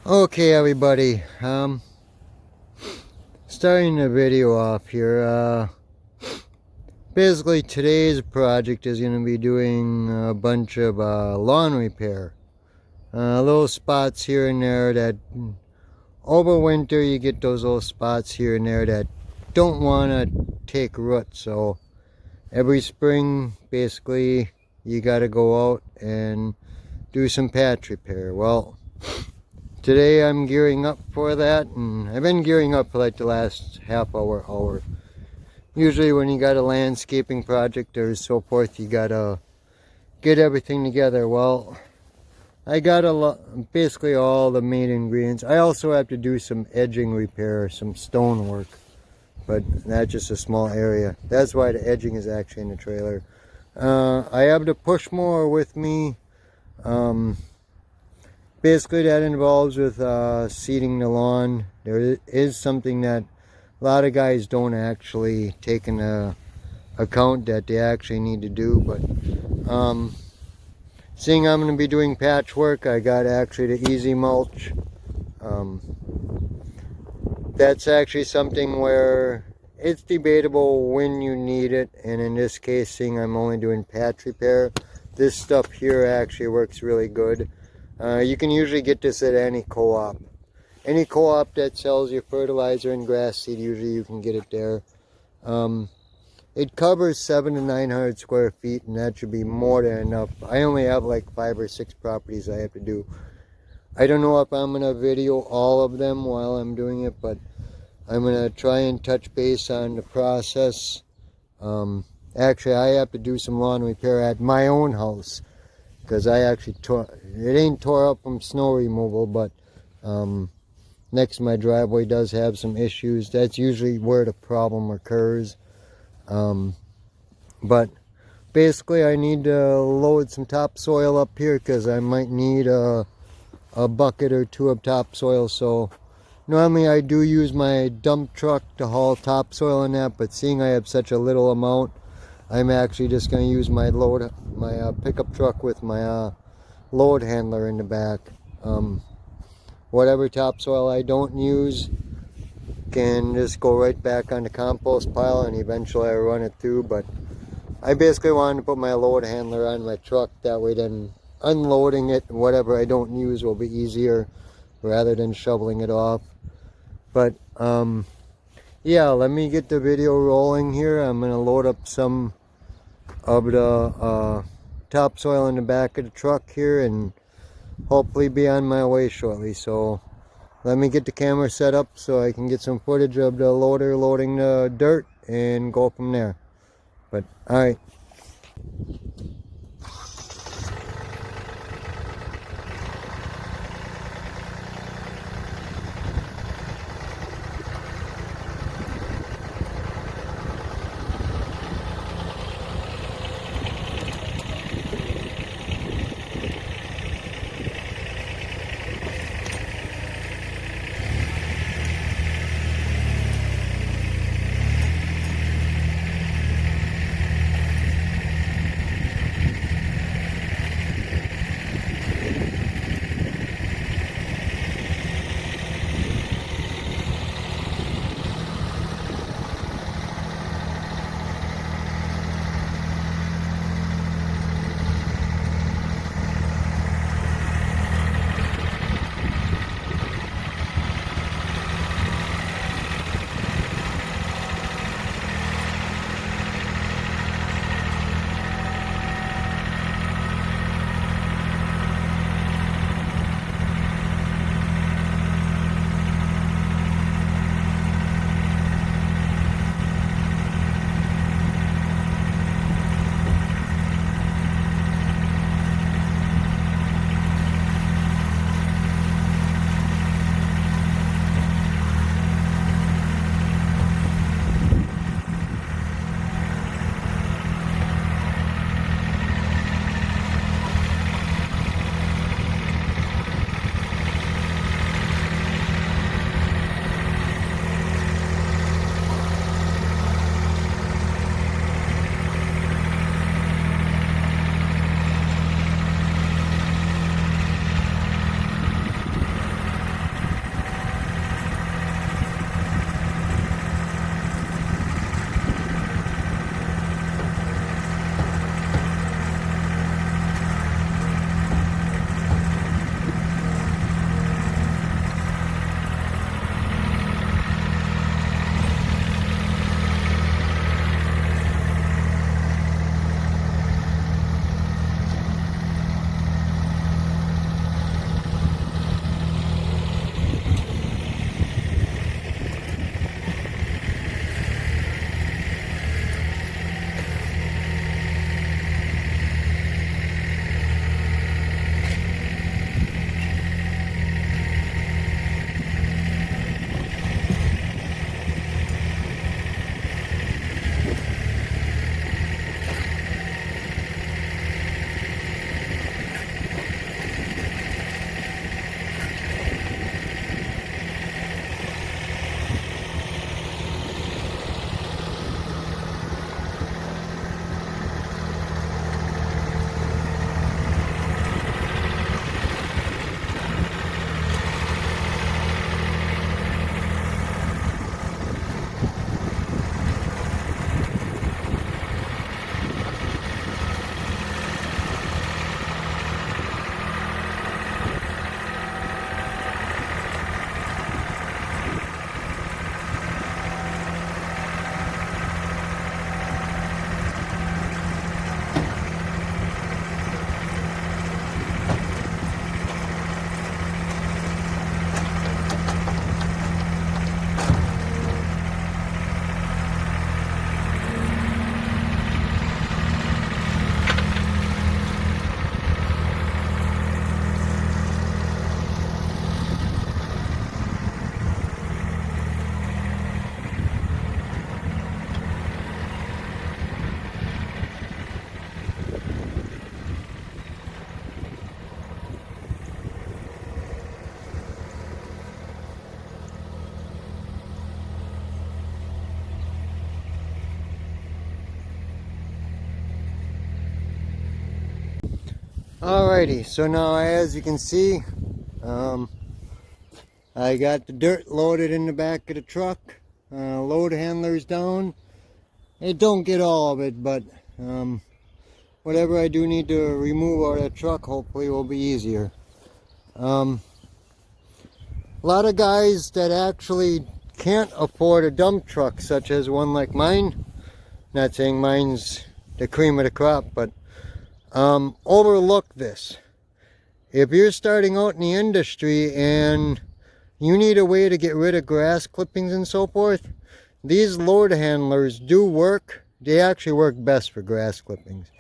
Okay, everybody, starting the video off here, basically today's project is going to be doing a bunch of lawn repair. Little spots here and there that over winter you get those little spots here and there that don't want to take root, so every spring basically you got to go out and do some patch repair. Well, today I'm gearing up for that, and I've been gearing up for like the last half hour. Usually when you got a landscaping project or so forth, you gotta get everything together. Well, I got basically all the main ingredients. I also have to do some edging repair, some stone work, but that's just a small area. That's why the edging is actually in the trailer. I have the push mower with me. Basically that involves with seeding the lawn. There is something that a lot of guys don't actually take into account that they actually need to do, but seeing I'm going to be doing patchwork, I got actually the easy mulch. That's actually something where it's debatable when you need it, and in this case, seeing I'm only doing patch repair, this stuff here actually works really good. You can usually get this at any co-op. Any co-op that sells your fertilizer and grass seed, usually you can get it there. It covers 700 to 900 square feet, and that should be more than enough. I only have like 5 or 6 properties I have to do. I don't know if I'm going to video all of them while I'm doing it, but I'm going to try and touch base on the process. Actually, I have to do some lawn repair at my own house, because I actually it ain't tore up from snow removal, but next to my driveway does have some issues. That's usually where the problem occurs. But basically I need to load some topsoil up here, because I might need a bucket or two of topsoil. So normally I do use my dump truck to haul topsoil in that, but seeing I have such a little amount, I'm actually just going to use my pickup truck with my load handler in the back. Whatever topsoil I don't use can just go right back on the compost pile, and eventually I run it through. But I basically wanted to put my load handler on my truck, that way then unloading it, whatever I don't use, will be easier rather than shoveling it off. But yeah, let me get the video rolling here. I'm going to load up some of the topsoil in the back of the truck here, and hopefully be on my way shortly. So let me get the camera set up so I can get some footage of the loader loading the dirt and go from there. But alright. Alrighty, so now as you can see, I got the dirt loaded in the back of the truck. Load handler's down. It don't get all of it, but whatever I do need to remove out of the truck hopefully will be easier. A lot of guys that actually can't afford a dump truck such as one like mine, not saying mine's the cream of the crop, but overlook this. If you're starting out in the industry and you need a way to get rid of grass clippings and so forth, these load handlers do work. They actually work best for grass clippings.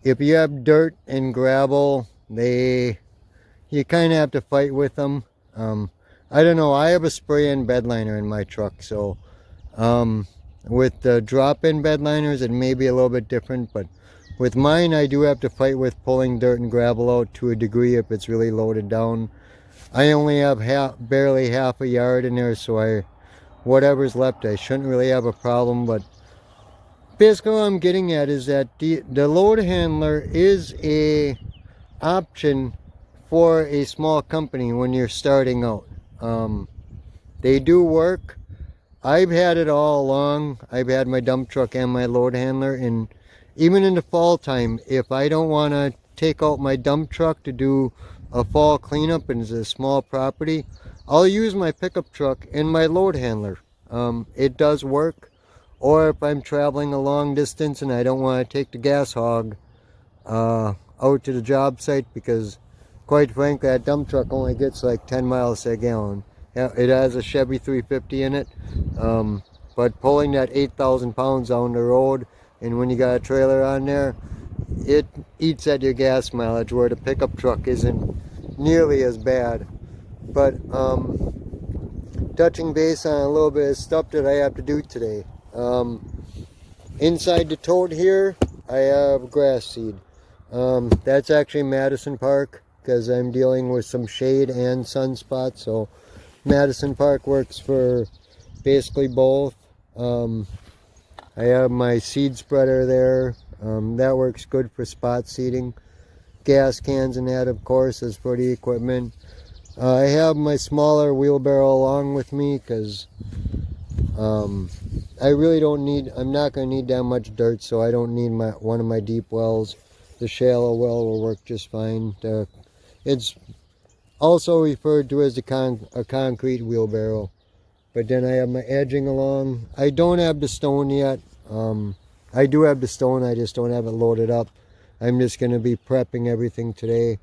If you have dirt and gravel, you kind of have to fight with them. I don't know, I have a spray-in bed liner in my truck, so with the drop-in bed liners it may be a little bit different, but with mine I do have to fight with pulling dirt and gravel out to a degree if it's really loaded down. I only have barely half a yard in there, so whatever's left I shouldn't really have a problem. But basically what I'm getting at is that the load handler is a option for a small company when you're starting out. They do work. I've had it all along. I've had my dump truck and my load handler, and even in the fall time, if I don't want to take out my dump truck to do a fall cleanup and it's a small property, I'll use my pickup truck and my load handler. It does work. Or if I'm traveling a long distance and I don't want to take the gas hog out to the job site, because quite frankly that dump truck only gets like 10 miles a gallon. Yeah, it has a Chevy 350 in it, but pulling that 8,000 pounds down the road, and when you got a trailer on there, it eats at your gas mileage, where the pickup truck isn't nearly as bad. But touching base on a little bit of stuff that I have to do today. Inside the tote here I have grass seed. That's actually Madison Park, because I'm dealing with some shade and sunspots, so Madison Park works for basically both. I have my seed spreader there. That works good for spot seeding. Gas cans and that, of course, is for the equipment. I have my smaller wheelbarrow along with me because I really don't need, I'm not going to need that much dirt, so I don't need one of my deep wells. The shallow well will work just fine. It's also referred to as a concrete wheelbarrow. But then I have my edging along. I don't have the stone yet. I do have the stone, I just don't have it loaded up. I'm just going to be prepping everything today.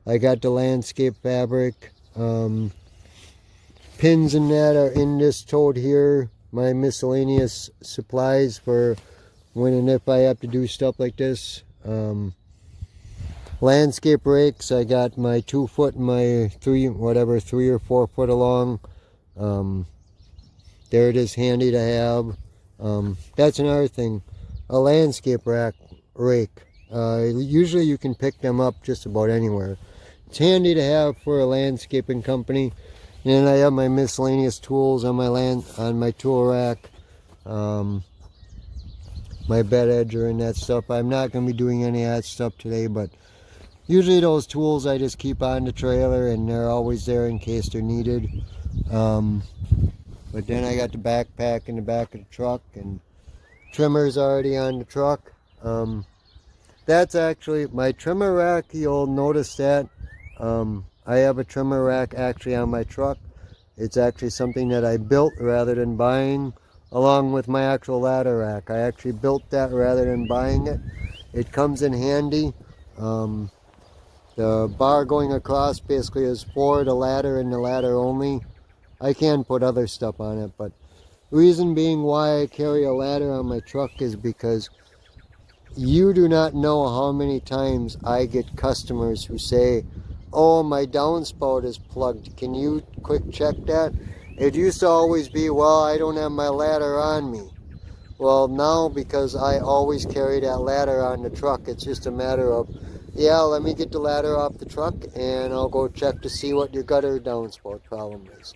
I got the landscape fabric. Pins and that are in this tote here. My miscellaneous supplies for when and if I have to do stuff like this. Landscape rakes, I got my 2 foot and my 3 or 4 foot along. There it is, handy to have. That's another thing, a landscape rake. Usually you can pick them up just about anywhere. It's handy to have for a landscaping company. And I have my miscellaneous tools on my tool rack, my bed edger and that stuff. I'm not going to be doing any of that stuff today, but usually those tools I just keep on the trailer and they're always there in case they're needed. But then I got the backpack in the back of the truck, and trimmer's already on the truck. That's actually my trimmer rack. You'll notice that I have a trimmer rack actually on my truck. It's actually something that I built rather than buying, along with my actual ladder rack. I actually built that rather than buying it. It comes in handy. The bar going across basically is for the ladder and the ladder only. I can put other stuff on it, but the reason being why I carry a ladder on my truck is because you do not know how many times I get customers who say, "Oh, my downspout is plugged. Can you quick check that?" It used to always be, "Well, I don't have my ladder on me." Well, now because I always carry that ladder on the truck, it's just a matter of, yeah, let me get the ladder off the truck and I'll go check to see what your gutter downspout problem is.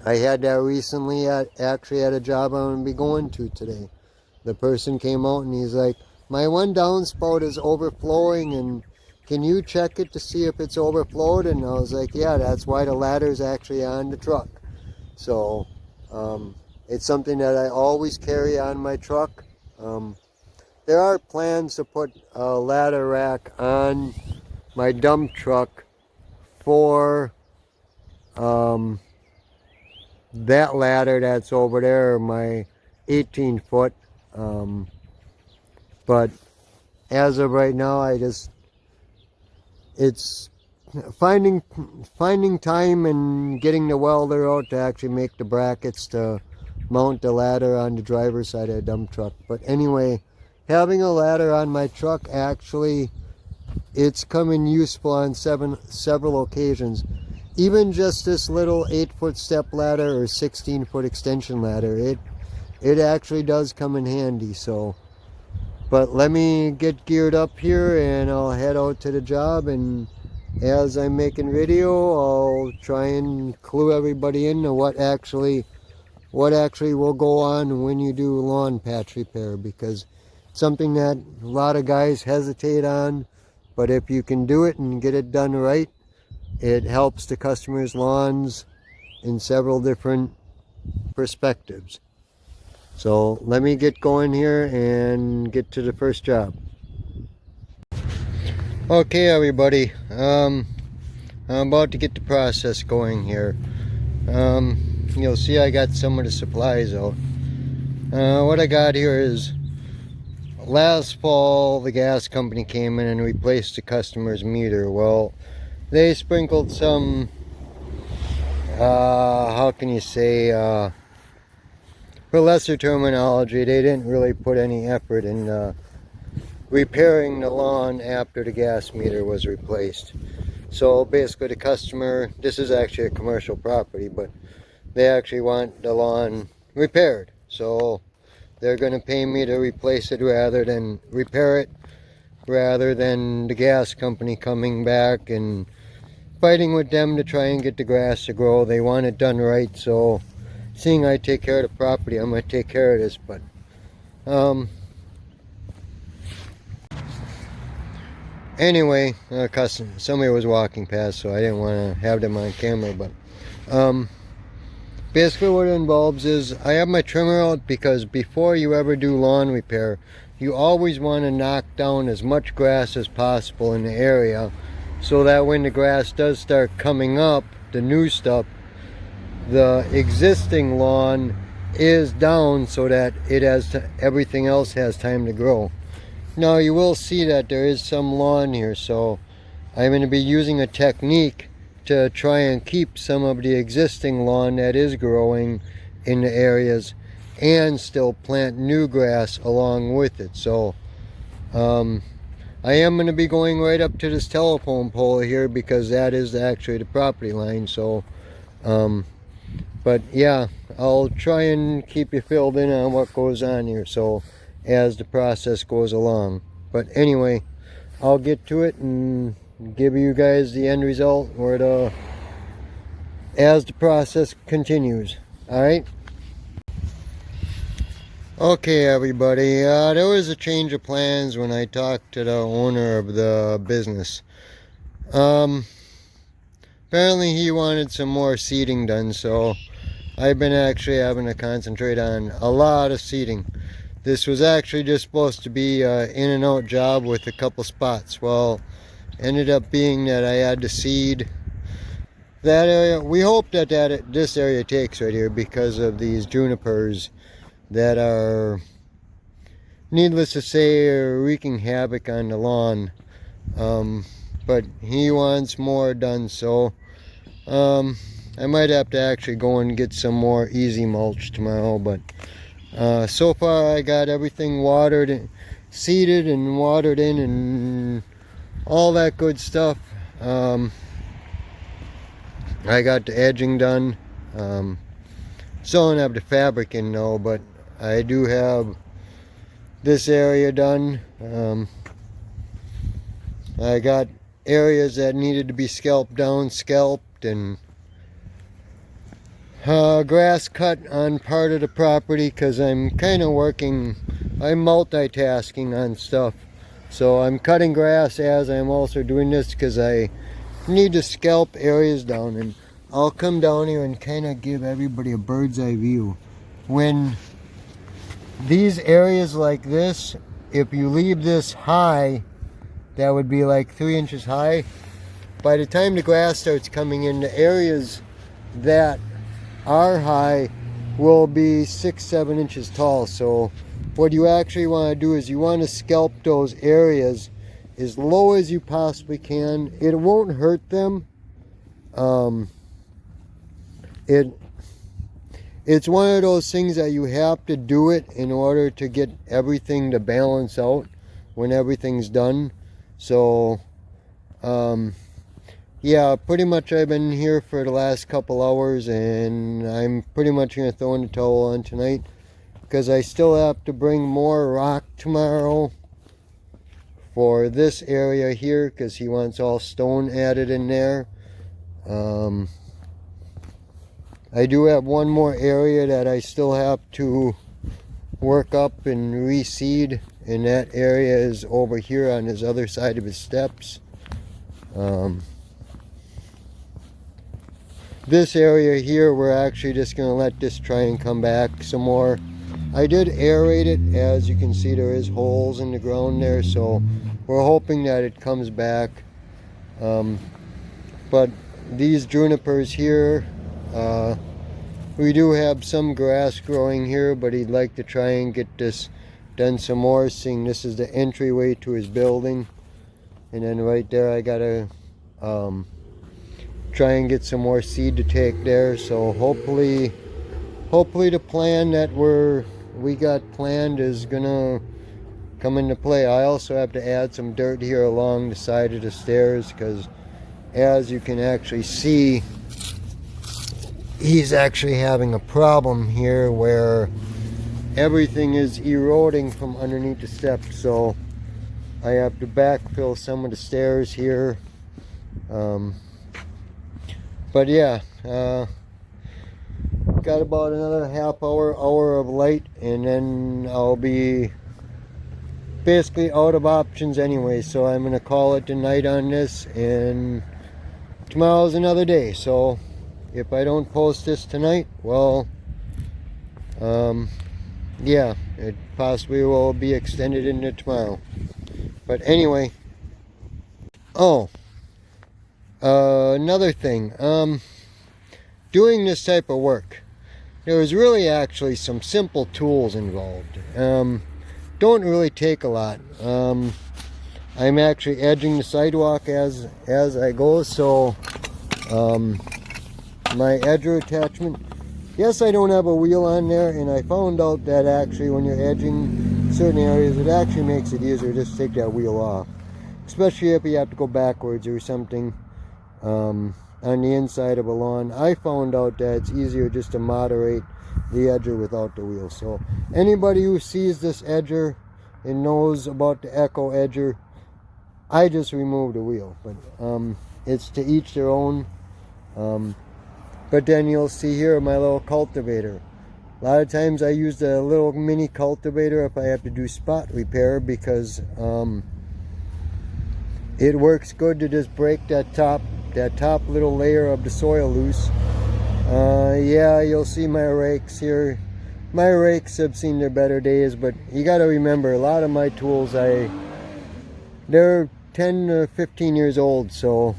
I had that recently actually at a job I'm going to be going to today. The person came out and he's like, my one downspout is overflowing, and can you check it to see if it's overflowed? And I was like, yeah, that's why the ladder's actually on the truck. So it's something that I always carry on my truck. There are plans to put a ladder rack on my dump truck for that ladder that's over there, my 18 foot. But as of right now, it's finding time and getting the welder out to actually make the brackets to mount the ladder on the driver's side of the dump truck. But anyway, having a ladder on my truck, actually, it's come in useful on several occasions. Even just this little 8-foot step ladder or 16-foot extension ladder, it actually does come in handy. So, but let me get geared up here and I'll head out to the job, and as I'm making video, I'll try and clue everybody into what actually will go on when you do lawn patch repair, because it's something that a lot of guys hesitate on, but if you can do it and get it done right, it helps the customer's lawns in several different perspectives. So let me get going here and get to the first job. Okay, everybody, I'm about to get the process going here. You'll see I got some of the supplies out. What I got here is, last fall the gas company came in and replaced the customer's meter. Well, they sprinkled some, how can you say, for lesser terminology, they didn't really put any effort in repairing the lawn after the gas meter was replaced. So basically the customer, this is actually a commercial property, but they actually want the lawn repaired. So they're going to pay me to replace it rather than repair it, rather than the gas company coming back and fighting with them to try and get the grass to grow. They want it done right, so seeing I take care of the property, I'm going to take care of this. But anyway, somebody was walking past, so I didn't want to have them on camera. But basically what it involves is, I have my trimmer out because before you ever do lawn repair, you always want to knock down as much grass as possible in the area, so that when the grass does start coming up, the new stuff, the existing lawn is down so that everything else has time to grow. Now you will see that there is some lawn here, so I'm going to be using a technique to try and keep some of the existing lawn that is growing in the areas and still plant new grass along with it. So I am going to be going right up to this telephone pole here because that is actually the property line. So but yeah, I'll try and keep you filled in on what goes on here, so as the process goes along. But anyway, I'll get to it and give you guys the end result as the process continues. Alright? Okay, everybody, there was a change of plans when I talked to the owner of the business. Apparently he wanted some more seeding done, so I've been actually having to concentrate on a lot of seeding. This was actually just supposed to be an in and out job with a couple spots. Well, ended up being that I had to seed that area. We hope that this area takes right here because of these junipers that are, needless to say, are wreaking havoc on the lawn. But he wants more done, so I might have to actually go and get some more easy mulch tomorrow. But so far I got everything watered and seeded and watered in and all that good stuff. I got the edging done. Still don't have the fabric in though, but I do have this area done. I got areas that needed to be scalped, and grass cut on part of the property because I'm kind of working I'm multitasking on stuff. So I'm cutting grass as I'm also doing this because I need to scalp areas down, and I'll come down here and kind of give everybody a bird's eye view. When these areas like this, if you leave this high, that would be like 3 inches high. By the time the grass starts coming in, the areas that are high will be 6-7 inches tall. So what you actually want to do is you want to scalp those areas as low as you possibly can. It won't hurt them. It's one of those things that you have to do it in order to get everything to balance out when everything's done. So yeah, pretty much I've been here for the last couple hours, and I'm pretty much going to throw in the towel on tonight because I still have to bring more rock tomorrow for this area here because he wants all stone added in there. I do have one more area that I still have to work up and reseed, and that area is over here on his other side of his steps. This area here, we're actually just going to let this try and come back some more. I did aerate it. As you can see, there is holes in the ground there, so we're hoping that it comes back. But these junipers here, we do have some grass growing here, but he'd like to try and get this done some more, seeing this is the entryway to his building. And then right there I gotta try and get some more seed to take there. So hopefully the plan that we got planned is gonna come into play. I also have to add some dirt here along the side of the stairs because, as you can actually see, he's actually having a problem here where everything is eroding from underneath the steps. So I have to backfill some of the stairs here. But yeah, got about another half hour of light, and then I'll be basically out of options anyway. So I'm gonna call it a night on this, and tomorrow's another day. So if I don't post this tonight, well, yeah, it possibly will be extended into tomorrow. But anyway, another thing, doing this type of work, there was really actually some simple tools involved. Don't really take a lot. I'm actually edging the sidewalk as I go, so my edger attachment, yes, I don't have a wheel on there, and I found out that actually when you're edging certain areas, it actually makes it easier just to take that wheel off, especially if you have to go backwards or something on the inside of a lawn. I found out that it's easier just to moderate the edger without the wheel. So anybody who sees this edger and knows about the Echo edger, I just removed the wheel, but it's to each their own. But then you'll see here my little cultivator. A lot of times I use the little mini cultivator if I have to do spot repair, because it works good to just break that top little layer of the soil loose. Yeah, you'll see my rakes here. My rakes have seen their better days, but you got to remember, a lot of my tools, they're 10 or 15 years old, so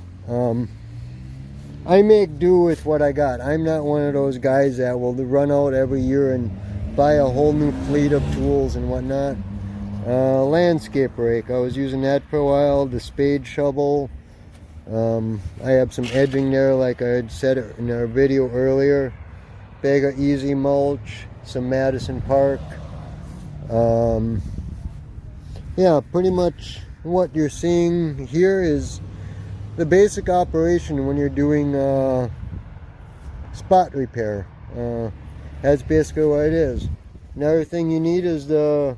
I make do with what I got. I'm not one of those guys that will run out every year and buy a whole new fleet of tools and whatnot. Landscape rake, I was using that for a while. The spade shovel. I have some edging there, like I had said in our video earlier. Bag of Easy Mulch, some Madison Park. Yeah, pretty much what you're seeing here is the basic operation when you're doing spot repair. That's basically what it is. Another thing you need is the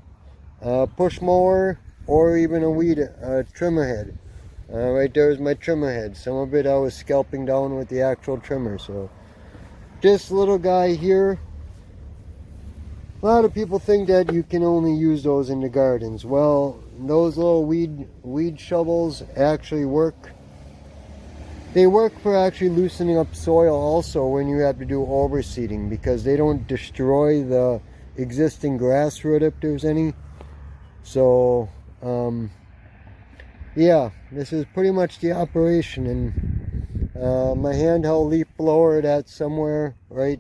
push mower, or even a weed trimmer head. Right there is my trimmer head. Some of it I was scalping down with the actual trimmer. So this little guy here, A lot of people think that you can only use those in the gardens. Well, those little weed shovels actually work. They work for actually loosening up soil also when you have to do overseeding, because they don't destroy the existing grass root if there's any. So yeah, this is pretty much the operation. And my handheld leaf blower, that's somewhere right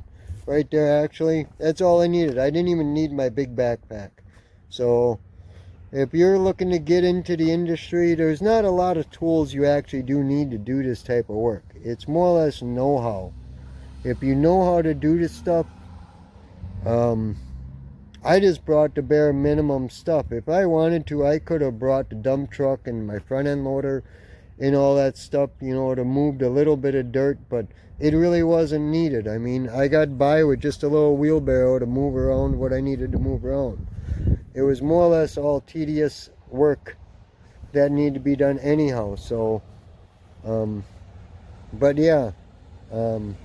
there actually. That's all I needed. I didn't even need my big backpack. So if you're looking to get into the industry, there's not a lot of tools you actually do need to do this type of work. It's more or less know-how. If you know how to do this stuff, I just brought the bare minimum stuff. If I wanted to, I could have brought the dump truck and my front end loader and all that stuff, you know, to move a little bit of dirt, but it really wasn't needed. I mean, I got by with just a little wheelbarrow to move around what I needed to move around. It was more or less all tedious work that needed to be done anyhow. So, but yeah, on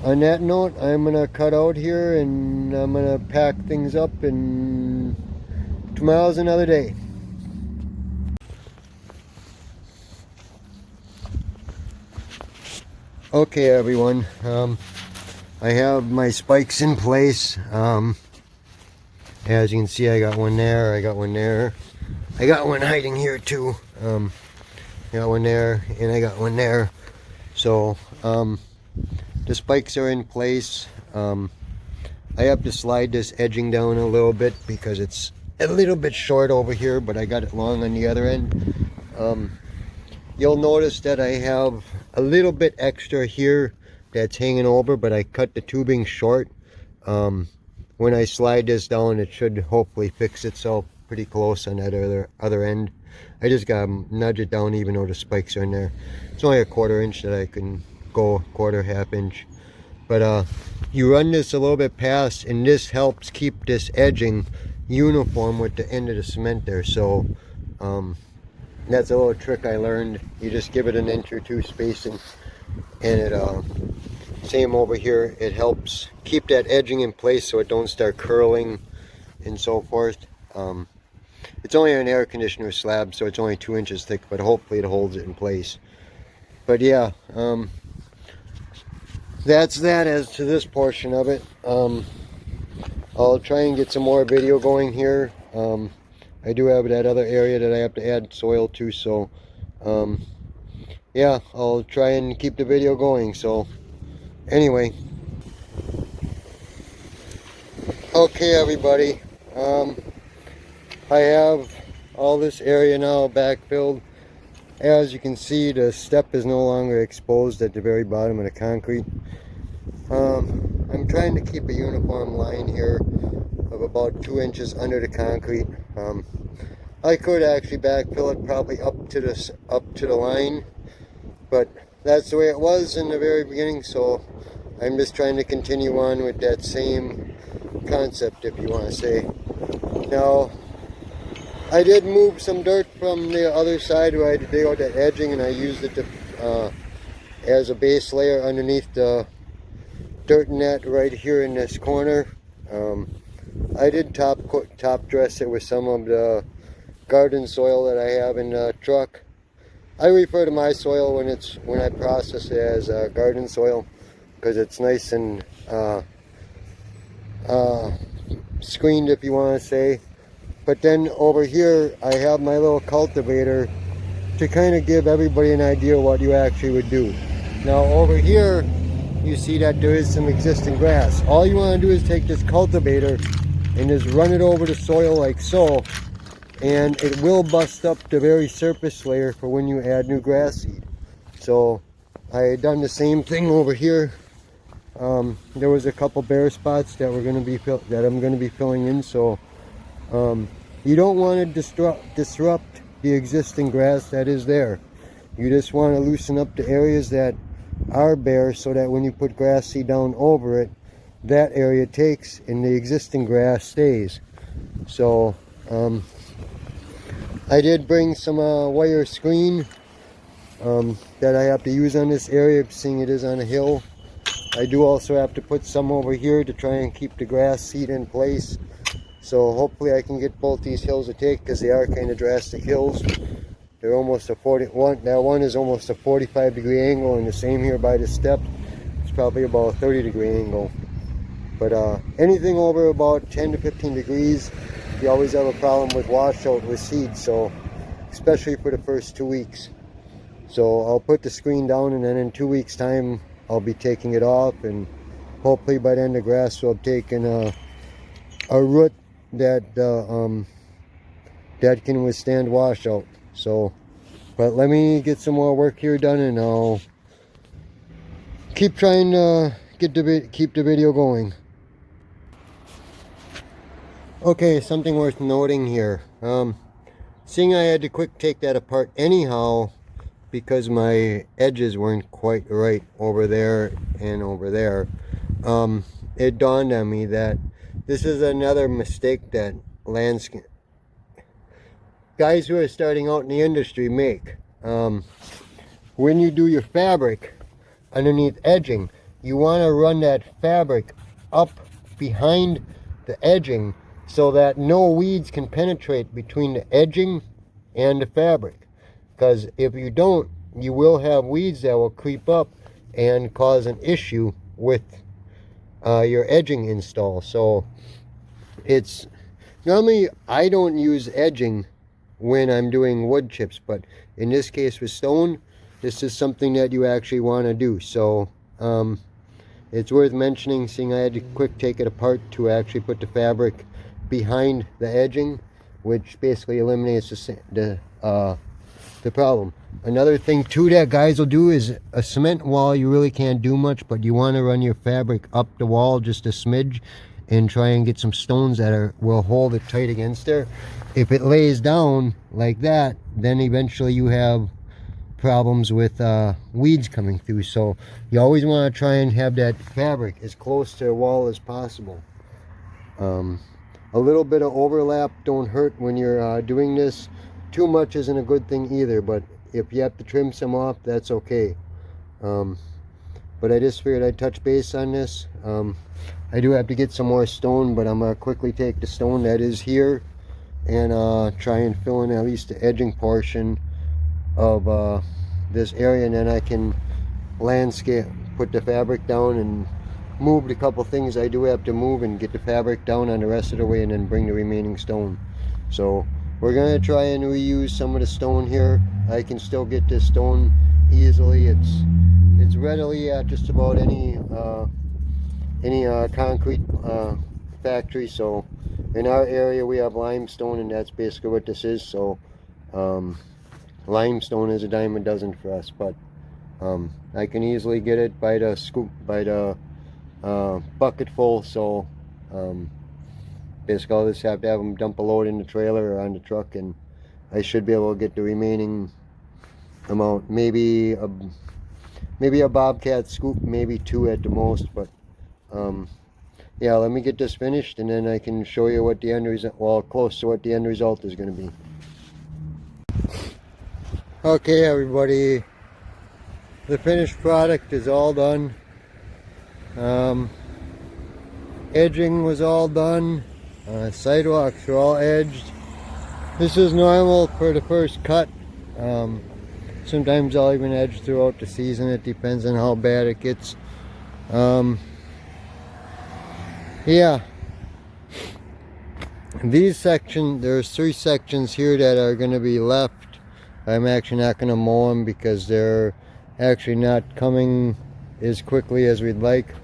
that note, I'm gonna cut out here and I'm gonna pack things up, and tomorrow's another day. Okay, everyone, I have my spikes in place. As you can see, I got one there, I got one there, I got one hiding here too. I got one there, and I got one there. So the spikes are in place. I have to slide this edging down a little bit because it's a little bit short over here, but I got it long on the other end. You'll notice that I have a little bit extra here that's hanging over, but I cut the tubing short. When I slide this down, it should hopefully fix itself pretty close on that other end. I just gotta nudge it down even though the spikes are in there. It's only a 1/4 inch that I can go, 1/4, 1/2 inch. But you run this a little bit past, and this helps keep this edging uniform with the end of the cement there. So that's a little trick I learned. You just give it an inch or two spacing, and it same over here, it helps keep that edging in place so it don't start curling and so forth. It's only an air conditioner slab, so it's only 2 inches thick, but hopefully it holds it in place. But yeah, that's that as to this portion of it. I'll try and get some more video going here. I do have that other area that I have to add soil to, so yeah, I'll try and keep the video going. So anyway, okay everybody, I have all this area now backfilled. As you can see, the step is no longer exposed at the very bottom of the concrete. I'm trying to keep a uniform line here of about 2 inches under the concrete. I could actually backfill it probably up to the line, but that's the way it was in the very beginning, so I'm just trying to continue on with that same concept, if you want to say. Now, I did move some dirt from the other side where I had to dig out that edging, and I used it to, as a base layer underneath the dirt net right here in this corner. I did top dress it with some of the garden soil that I have in the truck. I refer to my soil when I process it as garden soil, because it's nice and screened, if you want to say. But then over here I have my little cultivator to kind of give everybody an idea what you actually would do. Now over here you see that there is some existing grass. All you want to do is take this cultivator and just run it over the soil like so, and it will bust up the very surface layer for when you add new grass seed. So I had done the same thing over here. There was a couple bare spots that I'm going to be filling in. So you don't want to disrupt the existing grass that is there. You just want to loosen up the areas that are bare, so that when you put grass seed down over it, that area takes and the existing grass stays. So I did bring some wire screen that I have to use on this area, seeing it is on a hill. I do also have to put some over here to try and keep the grass seed in place. So hopefully I can get both these hills to take, because they are kind of drastic hills. They're almost a 41. That one is almost a 45-degree angle, and the same here by the step. It's probably about a 30-degree angle. But anything over about 10 to 15 degrees, you always have a problem with washout with seeds. So especially for the first 2 weeks. So I'll put the screen down, and then in 2 weeks time I'll be taking it off, and hopefully by then the grass will have taken a root that that can withstand washout. So, but let me get some more work here done, and I'll keep trying to keep the video going. Okay, something worth noting here. Seeing I had to quick take that apart anyhow, because my edges weren't quite right over there and over there, it dawned on me that this is another mistake that landscape guys who are starting out in the industry make. When you do your fabric underneath edging, you want to run that fabric up behind the edging so that no weeds can penetrate between the edging and the fabric. Because if you don't, you will have weeds that will creep up and cause an issue with your edging install. So it's normally I don't use edging when I'm doing wood chips, but in this case with stone, this is something that you actually want to do. So it's worth mentioning, seeing I had to quick take it apart to actually put the fabric behind the edging, which basically eliminates the problem. Another thing too that guys will do is a cement wall. You really can't do much, but you want to run your fabric up the wall just a smidge and try and get some stones that will hold it tight against there. If it lays down like that, then eventually you have problems with weeds coming through. So you always want to try and have that fabric as close to the wall as possible. A little bit of overlap don't hurt when you're doing this. Too much isn't a good thing either, but if you have to trim some off, that's okay. But I just figured I'd touch base on this. I do have to get some more stone, but I'm going to quickly take the stone that is here and try and fill in at least the edging portion of this area, and then I can landscape, put the fabric down and move the couple things I do have to move and get the fabric down on the rest of the way, and then bring the remaining stone. So we're going to try and reuse some of the stone here. I can still get this stone easily. It's readily at just about any concrete factory. So in our area we have limestone, and that's basically what this is. So limestone is a dime a dozen for us, but I can easily get it by the scoop, by the bucket full. So basically I'll just have to have them dump a load in the trailer or on the truck, and I should be able to get the remaining amount. Maybe a bobcat scoop, maybe 2 at the most. But yeah, let me get this finished, and then I can show you what the end result, well, close to what the end result is going to be. Okay everybody, the finished product is all done. Edging was all done. Sidewalks are all edged. This is normal for the first cut. Sometimes I'll even edge throughout the season. It depends on how bad it gets. Yeah, these sections, there's 3 sections here that are going to be left. I'm actually not going to mow them because they're actually not coming as quickly as we'd like.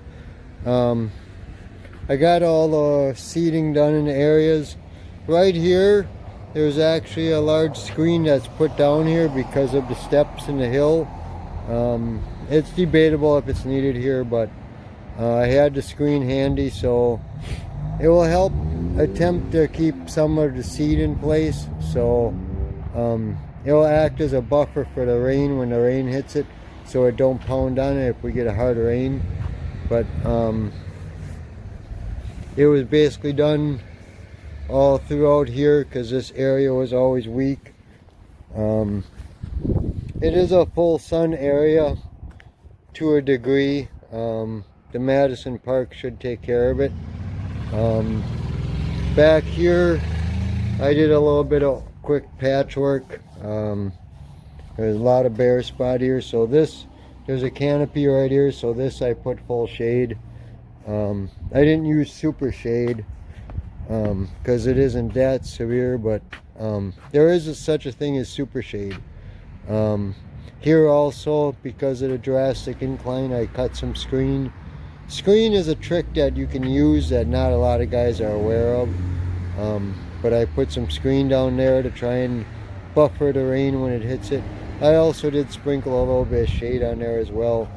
I got all the seeding done in the areas. Right here, there's actually a large screen that's put down here because of the steps in the hill. It's debatable if it's needed here, but I had the screen handy, so it will help attempt to keep some of the seed in place. So it will act as a buffer for the rain when the rain hits it, so it don't pound on it if we get a hard rain. But it was basically done all throughout here because this area was always weak. It is a full sun area to a degree. the Madison Park should take care of it. Back here, I did a little bit of quick patchwork. There's a lot of bare spot here, so there's a canopy right here, so this I put full shade. I didn't use super shade because it isn't that severe, but there is such a thing as super shade. Here also, because of the drastic incline, I cut some screen. Screen is a trick that you can use that not a lot of guys are aware of. But I put some screen down there to try and buffer the rain when it hits it. I also did sprinkle a little bit of shade on there as well.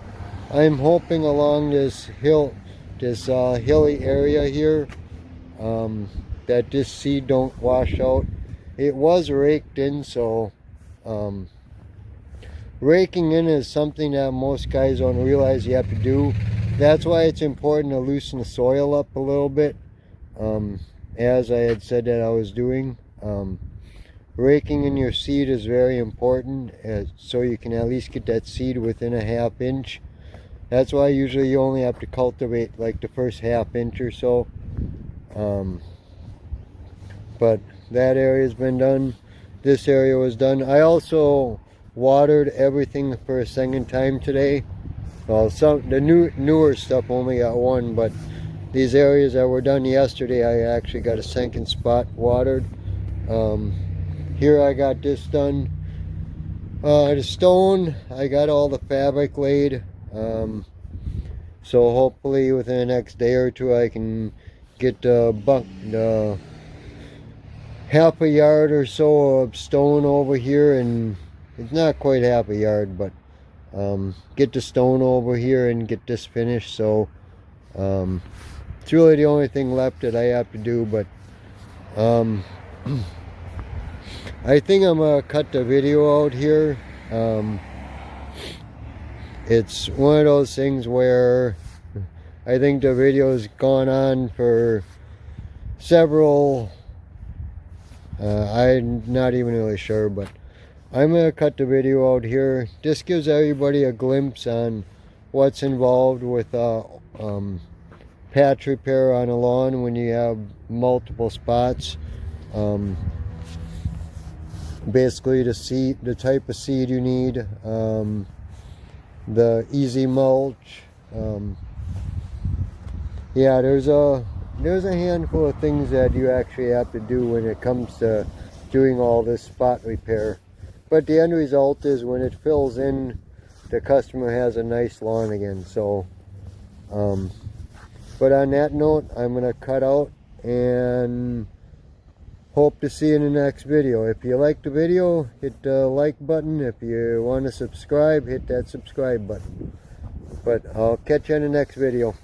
I'm hoping along this hill, this hilly area here, that this seed don't wash out. It was raked in, so raking in is something that most guys don't realize you have to do. That's why it's important to loosen the soil up a little bit, as I had said that I was doing. Raking in your seed is very important, so you can at least get that seed within a ½ inch. That's why usually you only have to cultivate like the first ½ inch or so. But that area's been done. This area was done. I also watered everything for a second time today. Well, the newer stuff only got one, but these areas that were done yesterday, I actually got a second spot watered. Here I got this done. The stone, I got all the fabric laid. So hopefully within the next day or two I can get the half a yard or so of stone over here, and it's not quite half a yard, but get the stone over here and get this finished. So it's really the only thing left that I have to do, but I think I'm gonna cut the video out here. It's one of those things where I think the video's gone on for several, I'm not even really sure, but I'm gonna cut the video out here. This gives everybody a glimpse on what's involved with patch repair on a lawn when you have multiple spots. Basically the type of seed you need, the easy mulch. Yeah, there's a handful of things that you actually have to do when it comes to doing all this spot repair. But the end result is when it fills in, the customer has a nice lawn again. So but on that note, I'm gonna cut out and hope to see you in the next video. If you like the video, hit the like button. If you want to subscribe, hit that subscribe button. But I'll catch you in the next video.